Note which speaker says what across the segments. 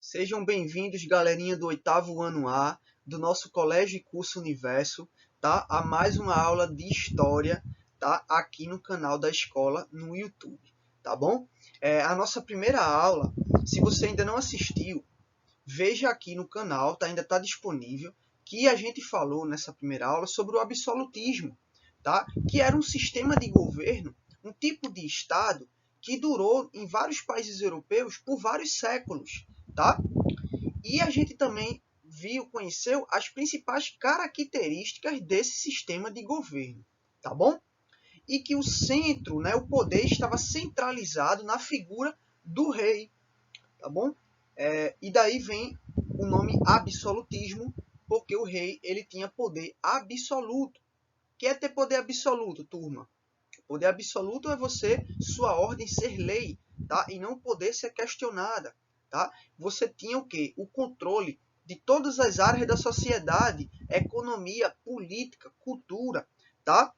Speaker 1: Sejam bem-vindos, galerinha do oitavo ano A, do nosso Colégio e Curso Universo, tá? A mais uma aula de História, tá? Aqui no canal da escola, no YouTube, tá bom? A nossa primeira aula, se você ainda não assistiu, veja aqui no canal, tá? Ainda está disponível, que a gente falou nessa primeira aula sobre o absolutismo, tá? Que era um sistema de governo, um tipo de Estado que durou em vários países europeus por vários séculos, tá? E a gente também conheceu as principais características desse sistema de governo, tá bom? E que o centro, né, o poder estava centralizado na figura do rei, tá bom? E daí vem o nome absolutismo, porque o rei ele tinha poder absoluto. O que é ter poder absoluto, turma? Poder absoluto é sua ordem ser lei, tá? E não poder ser questionada, tá? Você tinha o quê? O controle de todas as áreas da sociedade, economia, política, cultura, tá?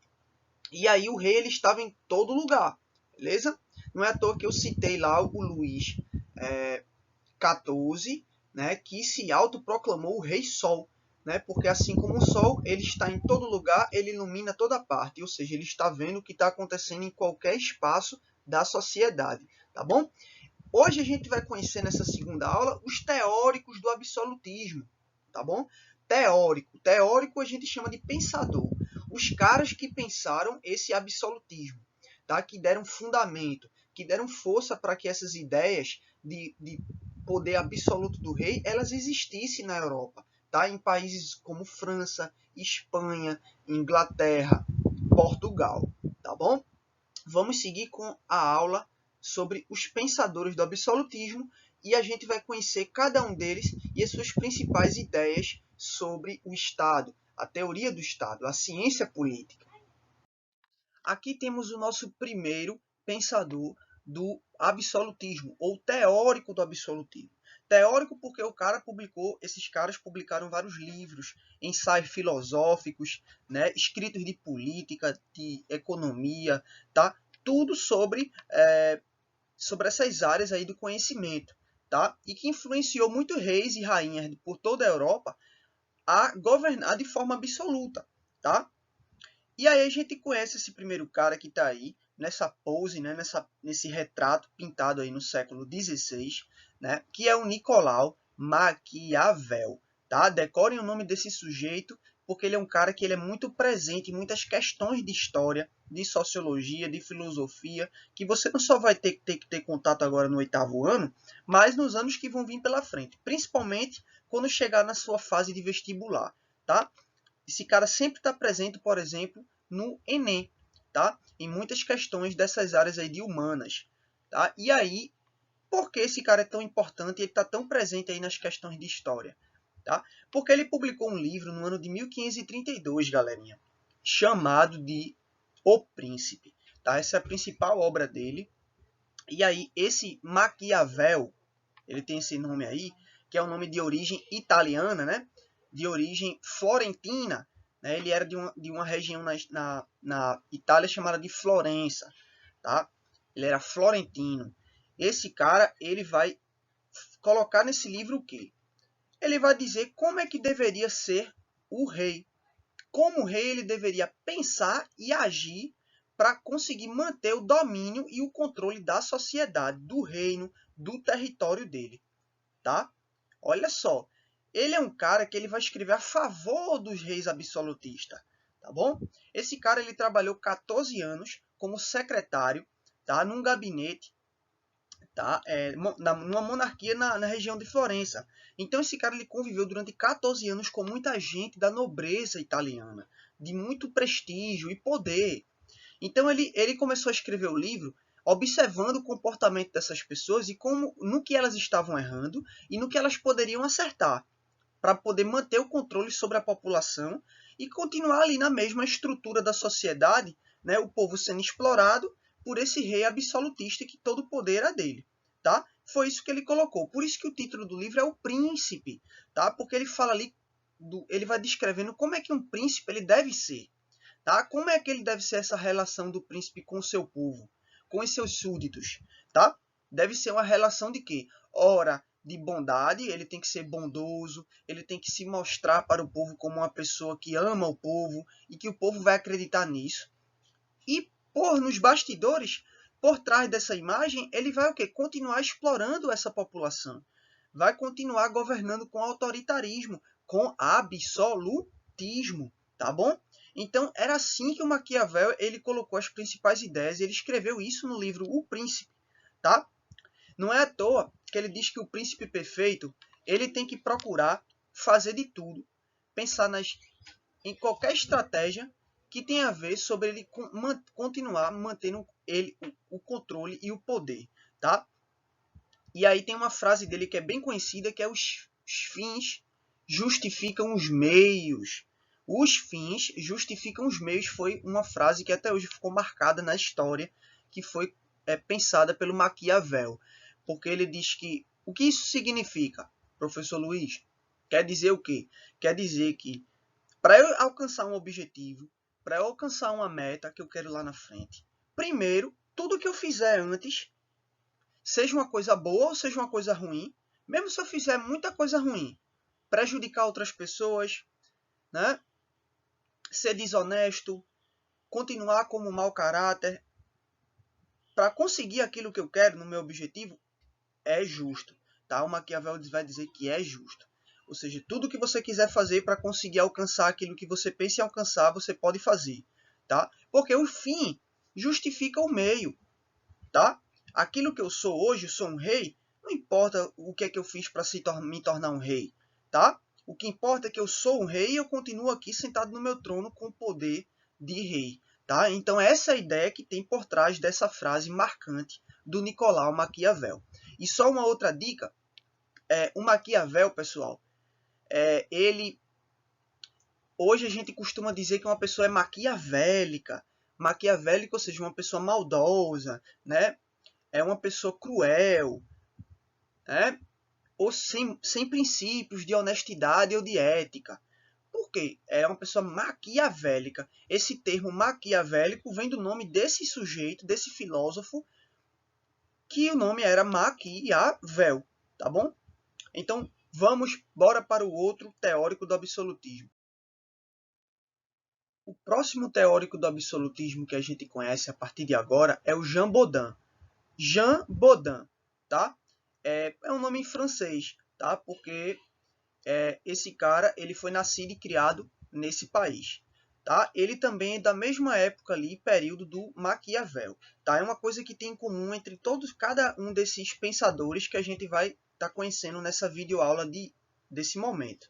Speaker 1: E aí o rei ele estava em todo lugar, beleza? Não é à toa que eu citei lá o Luís XIV, né, que se autoproclamou o Rei Sol, né, porque assim como o Sol, ele está em todo lugar, ele ilumina toda parte, ou seja, ele está vendo o que está acontecendo em qualquer espaço da sociedade, tá bom? Hoje a gente vai conhecer nessa segunda aula os teóricos do absolutismo, tá bom? Teórico a gente chama de pensador, os caras que pensaram esse absolutismo, tá? Que deram fundamento, que deram força para que essas ideias de poder absoluto do rei, elas existissem na Europa, tá? Em países como França, Espanha, Inglaterra, Portugal, tá bom? Vamos seguir com a aula sobre os pensadores do absolutismo e a gente vai conhecer cada um deles e as suas principais ideias sobre o Estado, a teoria do Estado, a ciência política. Aqui temos o nosso primeiro pensador do absolutismo, ou teórico do absolutismo. Teórico porque esses caras publicaram vários livros, ensaios filosóficos, né, escritos de política, de economia, tá? Tudo sobre essas áreas aí do conhecimento, tá? E que influenciou muitos reis e rainhas por toda a Europa a governar de forma absoluta, tá? E aí a gente conhece esse primeiro cara que está aí, nessa pose, né, nesse retrato pintado aí no século XVI, né, que é o Nicolau Maquiavel. Tá? Decorem o nome desse sujeito, porque ele é um cara que ele é muito presente em muitas questões de história, de sociologia, de filosofia, que você não só vai ter que ter contato agora no oitavo ano, mas nos anos que vão vir pela frente, principalmente quando chegar na sua fase de vestibular. Tá? Esse cara sempre está presente, por exemplo, no Enem, tá? Em muitas questões dessas áreas aí de humanas, tá? E aí, por que esse cara é tão importante e ele está tão presente aí nas questões de história, tá? Porque ele publicou um livro no ano de 1532, galerinha, chamado de O Príncipe, tá? Essa é a principal obra dele. E aí, esse Maquiavel, ele tem esse nome aí, que é um nome de origem italiana, né? De origem florentina, né? Ele era de uma região na Itália chamada de Florença, tá? Ele era florentino. Esse cara, ele vai colocar nesse livro o quê? Ele vai dizer como é que deveria ser o rei. Como o rei ele deveria pensar e agir para conseguir manter o domínio e o controle da sociedade, do reino, do território dele, tá? Olha só, ele é um cara que ele vai escrever a favor dos reis absolutistas, tá bom? Esse cara ele trabalhou 14 anos como secretário, tá? Num gabinete, tá? Numa monarquia na região de Florença. Então esse cara ele conviveu durante 14 anos com muita gente da nobreza italiana, de muito prestígio e poder. Então ele começou a escrever o livro observando o comportamento dessas pessoas e como no que elas estavam errando e no que elas poderiam acertar, para poder manter o controle sobre a população e continuar ali na mesma estrutura da sociedade, né, o povo sendo explorado por esse rei absolutista que todo o poder era dele, tá? Foi isso que ele colocou. Por isso que o título do livro é O Príncipe, tá? Porque ele fala ali, ele vai descrevendo como é que um príncipe ele deve ser, tá? Como é que ele deve ser essa relação do príncipe com o seu povo, com os seus súditos, tá? Deve ser uma relação de quê? Ora, de bondade, ele tem que ser bondoso, ele tem que se mostrar para o povo como uma pessoa que ama o povo e que o povo vai acreditar nisso. E nos bastidores, por trás dessa imagem, ele vai o quê? Continuar explorando essa população. Vai continuar governando com autoritarismo, com absolutismo, tá bom? Então, era assim que o Maquiavel ele colocou as principais ideias, ele escreveu isso no livro O Príncipe, tá? Não é à toa que ele diz que o príncipe perfeito, ele tem que procurar fazer de tudo, pensar em qualquer estratégia que tenha a ver sobre ele continuar mantendo o controle e o poder, tá? E aí tem uma frase dele que é bem conhecida, que é os fins justificam os meios. Os fins justificam os meios foi uma frase que até hoje ficou marcada na história, que foi pensada pelo Maquiavel. Porque ele diz que... O que isso significa, professor Luiz? Quer dizer o quê? Quer dizer que para eu alcançar um objetivo, para eu alcançar uma meta que eu quero lá na frente, primeiro, tudo que eu fizer antes, seja uma coisa boa ou seja uma coisa ruim, mesmo se eu fizer muita coisa ruim, prejudicar outras pessoas, né? Ser desonesto, continuar como mau caráter, para conseguir aquilo que eu quero no meu objetivo, é justo. Tá? O Maquiavel vai dizer que é justo. Ou seja, tudo que você quiser fazer para conseguir alcançar aquilo que você pensa em alcançar, você pode fazer. Tá? Porque o fim justifica o meio. Tá? Aquilo que eu sou hoje, eu sou um rei, não importa o que é que eu fiz para me tornar um rei. Tá? O que importa é que eu sou um rei e eu continuo aqui sentado no meu trono com o poder de rei. Tá? Então essa é a ideia que tem por trás dessa frase marcante do Nicolau Maquiavel. E só uma outra dica, o Maquiavel, pessoal, ele... Hoje a gente costuma dizer que uma pessoa é maquiavélica. Maquiavélica, ou seja, uma pessoa maldosa, né? É uma pessoa cruel, né? Ou sem princípios de honestidade ou de ética. Por quê? É uma pessoa maquiavélica. Esse termo maquiavélico vem do nome desse sujeito, desse filósofo, que o nome era Maquiavel, tá bom? Então, bora para o outro teórico do absolutismo. O próximo teórico do absolutismo que a gente conhece a partir de agora é o Jean Bodin. Jean Bodin, tá? É um nome em francês, tá? Porque esse cara ele foi nascido e criado nesse país. Tá? Ele também é da mesma época ali, período do Maquiavel. Tá? É uma coisa que tem em comum entre cada um desses pensadores que a gente vai estar conhecendo nessa videoaula desse momento.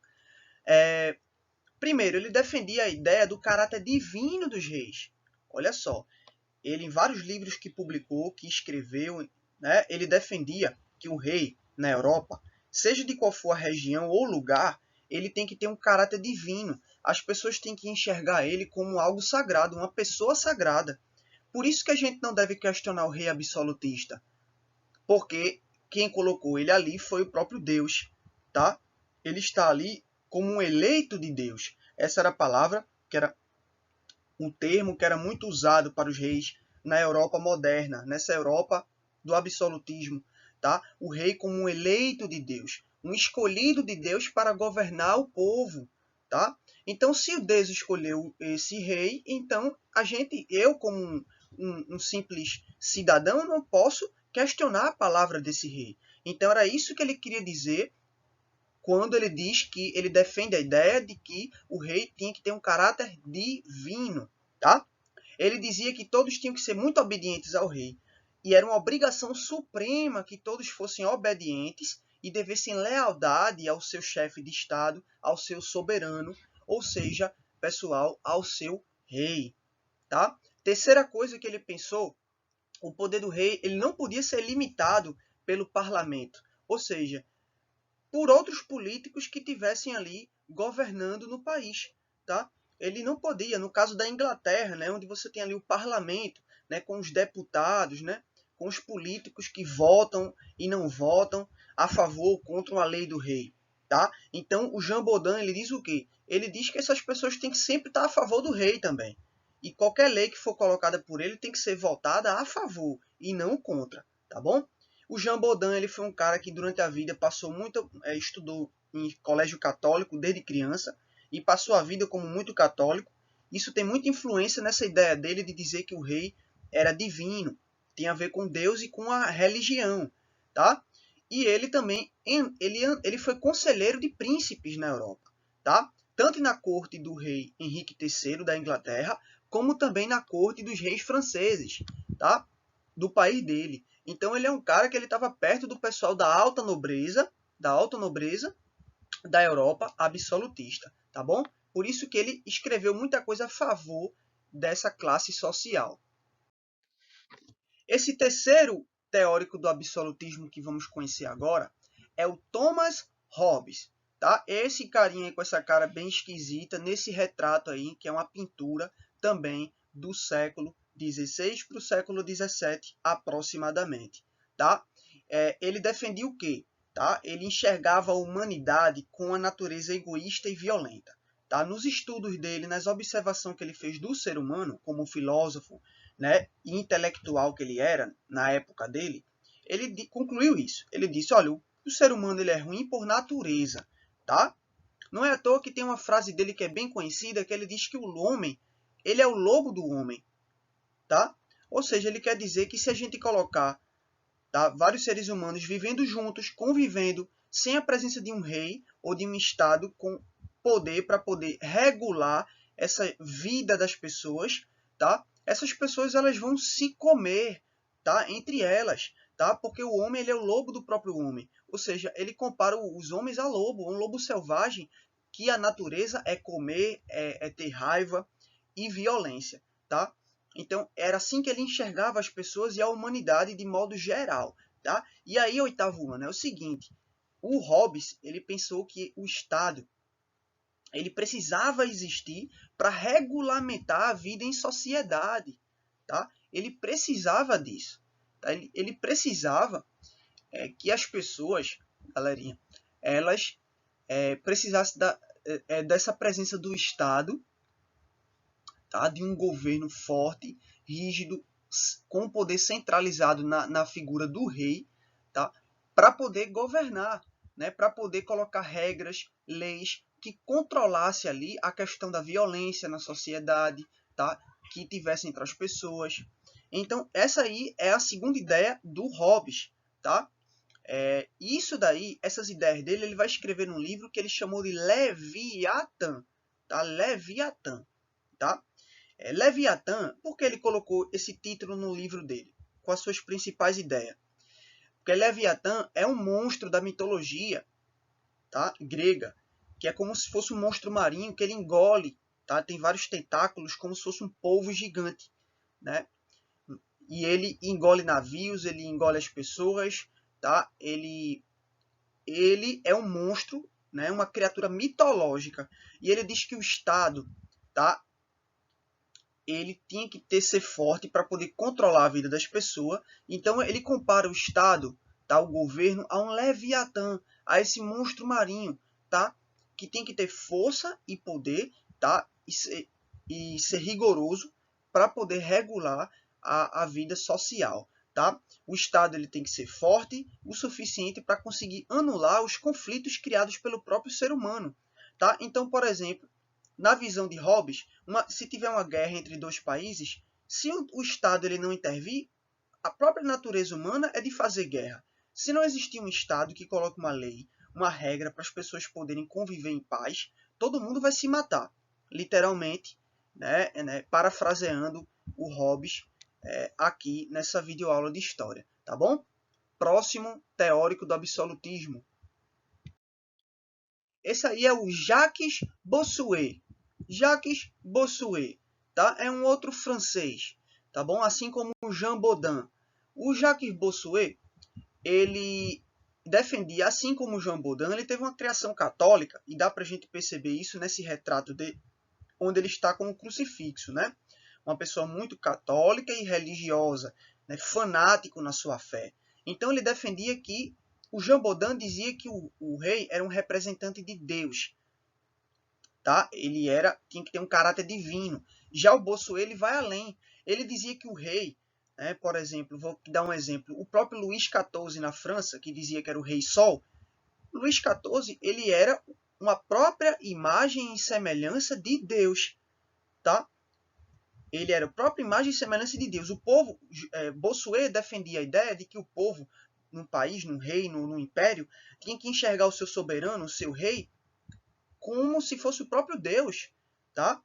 Speaker 1: Primeiro, ele defendia a ideia do caráter divino dos reis. Olha só, ele em vários livros que publicou, que escreveu, né, ele defendia que o rei na Europa, seja de qual for a região ou lugar, ele tem que ter um caráter divino. As pessoas têm que enxergar ele como algo sagrado, uma pessoa sagrada. Por isso que a gente não deve questionar o rei absolutista, porque quem colocou ele ali foi o próprio Deus, tá? Ele está ali como um eleito de Deus. Essa era a palavra, que era um termo que era muito usado para os reis na Europa moderna, nessa Europa do absolutismo, tá? O rei como um eleito de Deus, um escolhido de Deus para governar o povo, tá? Então, se Deus escolheu esse rei, então eu como um simples cidadão não posso questionar a palavra desse rei. Então era isso que ele queria dizer quando ele diz que ele defende a ideia de que o rei tinha que ter um caráter divino, tá? Ele dizia que todos tinham que ser muito obedientes ao rei, e era uma obrigação suprema que todos fossem obedientes e devessem lealdade ao seu chefe de estado, ao seu soberano, ou seja, pessoal, ao seu rei, tá? Terceira coisa que ele pensou, o poder do rei ele não podia ser limitado pelo parlamento, ou seja, por outros políticos que tivessem ali governando no país, tá? Ele não podia, no caso da Inglaterra, né, onde você tem ali o parlamento, né, com os deputados, né, com os políticos que votam e não votam a favor ou contra uma lei do rei, tá? Então, o Jean Bodin, ele diz o quê? Ele diz que essas pessoas têm que sempre estar a favor do rei também. E qualquer lei que for colocada por ele tem que ser votada a favor e não contra, tá bom? O Jean Bodin, ele foi um cara que durante a vida passou muito, estudou em colégio católico desde criança e passou a vida como muito católico. Isso tem muita influência nessa ideia dele de dizer que o rei era divino, tinha a ver com Deus e com a religião, tá? E ele também ele foi conselheiro de príncipes na Europa, tá? Tanto na corte do rei Henrique III da Inglaterra, como também na corte dos reis franceses, tá? Do país dele. Então ele é um cara que ele estava perto do pessoal da alta nobreza da Europa absolutista, tá bom? Por isso que ele escreveu muita coisa a favor dessa classe social. Esse terceiro teórico do absolutismo que vamos conhecer agora é o Thomas Hobbes, tá? Esse carinha aí com essa cara bem esquisita nesse retrato aí, que é uma pintura também do século XVI para o século XVII aproximadamente, tá? Ele defendia o quê? Tá? Ele enxergava a humanidade com a natureza egoísta e violenta. Tá? Nos estudos dele, nas observações que ele fez do ser humano, como filósofo, né, e intelectual que ele era na época dele, ele concluiu isso. Ele disse, olha, o ser humano ele é ruim por natureza. Tá? Não é à toa que tem uma frase dele que é bem conhecida, que ele diz que o homem ele é o lobo do homem. Tá? Ou seja, ele quer dizer que se a gente colocar, tá, vários seres humanos vivendo juntos, convivendo, sem a presença de um rei ou de um Estado com poder para poder regular essa vida das pessoas, tá? Essas pessoas elas vão se comer, tá? Entre elas, tá? Porque o homem ele é o lobo do próprio homem. Ou seja, ele compara os homens a lobo, um lobo selvagem que a natureza é comer, é ter raiva e violência, tá? Então, era assim que ele enxergava as pessoas e a humanidade de modo geral. Tá? E aí, oitavo ano, é o seguinte. O Hobbes ele pensou que o Estado ele precisava existir para regulamentar a vida em sociedade. Tá? Ele precisava disso. Tá? Ele precisava que as pessoas, galerinha, elas precisassem dessa presença do Estado, tá? De um governo forte, rígido, com poder centralizado na figura do rei, tá? Para poder governar, né? Para poder colocar regras, leis que controlasse ali a questão da violência na sociedade, tá? Que tivesse entre as pessoas. Então, essa aí é a segunda ideia do Hobbes, tá? Isso daí, essas ideias dele, ele vai escrever num livro que ele chamou de Leviatã, tá? Leviatã, tá? Leviatã, por que ele colocou esse título no livro dele? Com as suas principais ideias. Porque Leviatã é um monstro da mitologia, tá? Grega, que é como se fosse um monstro marinho que ele engole, tá? Tem vários tentáculos, como se fosse um polvo gigante, né? E ele engole navios, ele engole as pessoas, tá? Ele é um monstro, né? Uma criatura mitológica. E ele diz que o Estado, tá? Ele tinha que ser forte para poder controlar a vida das pessoas. Então ele compara o Estado, tá, o governo, a um Leviatã, a esse monstro marinho, tá, que tem que ter força e poder, tá, e ser rigoroso para poder regular a vida social. Tá? O Estado ele tem que ser forte o suficiente para conseguir anular os conflitos criados pelo próprio ser humano. Tá? Então, por exemplo, na visão de Hobbes, se tiver uma guerra entre dois países, se o Estado ele não intervir, a própria natureza humana é de fazer guerra. Se não existir um Estado que coloque uma lei, uma regra para as pessoas poderem conviver em paz, todo mundo vai se matar. Literalmente, né, parafraseando o Hobbes aqui nessa videoaula de história. Tá bom? Próximo teórico do absolutismo. Esse aí é o Jacques Bossuet. Jacques Bossuet, tá? É um outro francês, tá bom? Assim como o Jean Bodin. O Jacques Bossuet, ele defendia, assim como o Jean Bodin, ele teve uma criação católica, e dá pra gente perceber isso nesse retrato dele, onde ele está com um crucifixo, né? Uma pessoa muito católica e religiosa, né? Fanático na sua fé. Então ele defendia que o Jean Bodin dizia que o rei era um representante de Deus, tá? Ele tinha que ter um caráter divino. Já o Bossuet ele vai além. Ele dizia que o rei, né? Por exemplo, vou dar um exemplo. O próprio Luís XIV na França, que dizia que era o Rei Sol, Luís XIV ele era uma própria imagem e semelhança de Deus, tá? Ele era a própria imagem e semelhança de Deus. O povo, Bossuet defendia a ideia de que o povo, num país, num reino, num império, tinha que enxergar o seu soberano, o seu rei, como se fosse o próprio Deus, tá?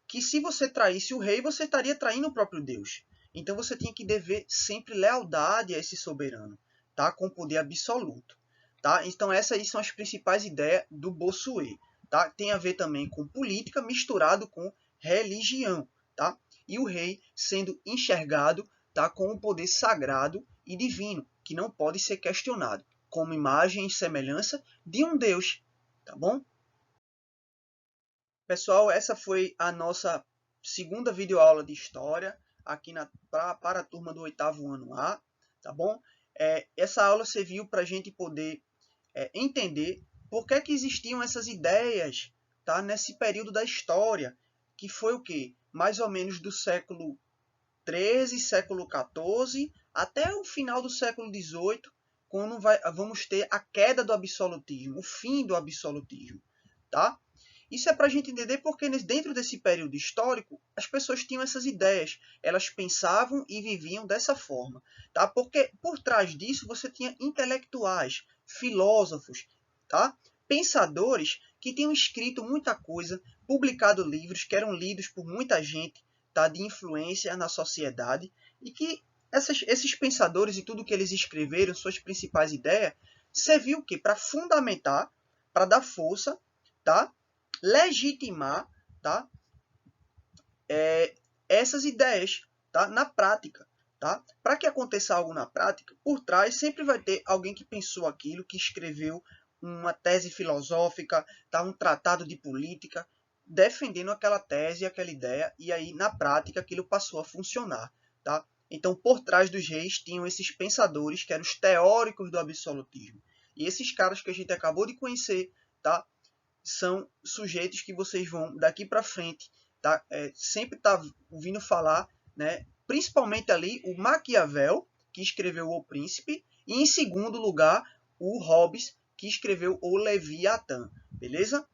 Speaker 1: Que se você traísse o rei, você estaria traindo o próprio Deus. Então você tinha que dever sempre lealdade a esse soberano, tá? Com poder absoluto, tá? Então essas aí são as principais ideias do Bossuet, tá? Tem a ver também com política misturado com religião, tá? E o rei sendo enxergado, tá, com um poder sagrado e divino, que não pode ser questionado, como imagem e semelhança de um Deus, tá bom? Pessoal, essa foi a nossa segunda videoaula de História aqui para a turma do 8º ano A, tá bom? Essa aula serviu para a gente poder entender por que que existiam essas ideias, tá, nesse período da história, que foi o quê? Mais ou menos do século XIII, século XIV, até o final do século XVIII, quando vamos ter a queda do absolutismo, o fim do absolutismo, tá? Isso é para a gente entender porque dentro desse período histórico as pessoas tinham essas ideias, elas pensavam e viviam dessa forma, tá? Porque por trás disso você tinha intelectuais, filósofos, tá? Pensadores que tinham escrito muita coisa, publicado livros que eram lidos por muita gente, tá? De influência na sociedade e que esses pensadores e tudo que eles escreveram, suas principais ideias, serviu o quê? Para fundamentar, para dar força, tá? Legitimar, tá? Essas ideias, tá? Na prática, tá? Para que aconteça algo na prática, por trás sempre vai ter alguém que pensou aquilo, que escreveu uma tese filosófica, tá? Um tratado de política, defendendo aquela tese, aquela ideia, e aí na prática aquilo passou a funcionar, tá? Então, por trás dos reis tinham esses pensadores que eram os teóricos do absolutismo. E esses caras que a gente acabou de conhecer, tá? São sujeitos que vocês vão, daqui para frente, tá? Sempre tá ouvindo falar, né? Principalmente ali o Maquiavel, que escreveu O Príncipe, e em segundo lugar o Hobbes, que escreveu O Leviatã, beleza?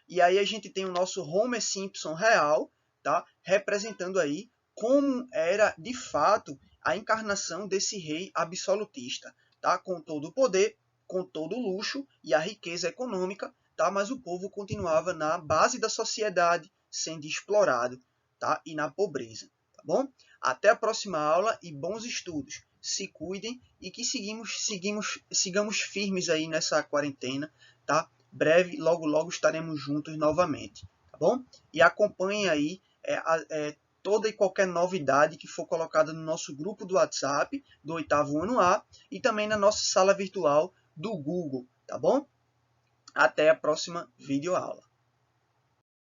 Speaker 1: E aí a gente tem o nosso Homer Simpson real, tá? Representando aí como era de fato a encarnação desse rei absolutista, tá? Com todo o poder, com todo o luxo e a riqueza econômica, tá? Mas o povo continuava na base da sociedade, sendo explorado, tá? E na pobreza, tá bom? Até a próxima aula e bons estudos. Se cuidem e que sigamos firmes aí nessa quarentena, tá? Breve, logo, logo estaremos juntos novamente, tá bom? E acompanhem aí toda e qualquer novidade que for colocada no nosso grupo do WhatsApp do 8º ano A e também na nossa sala virtual do Google, tá bom? Até a próxima videoaula.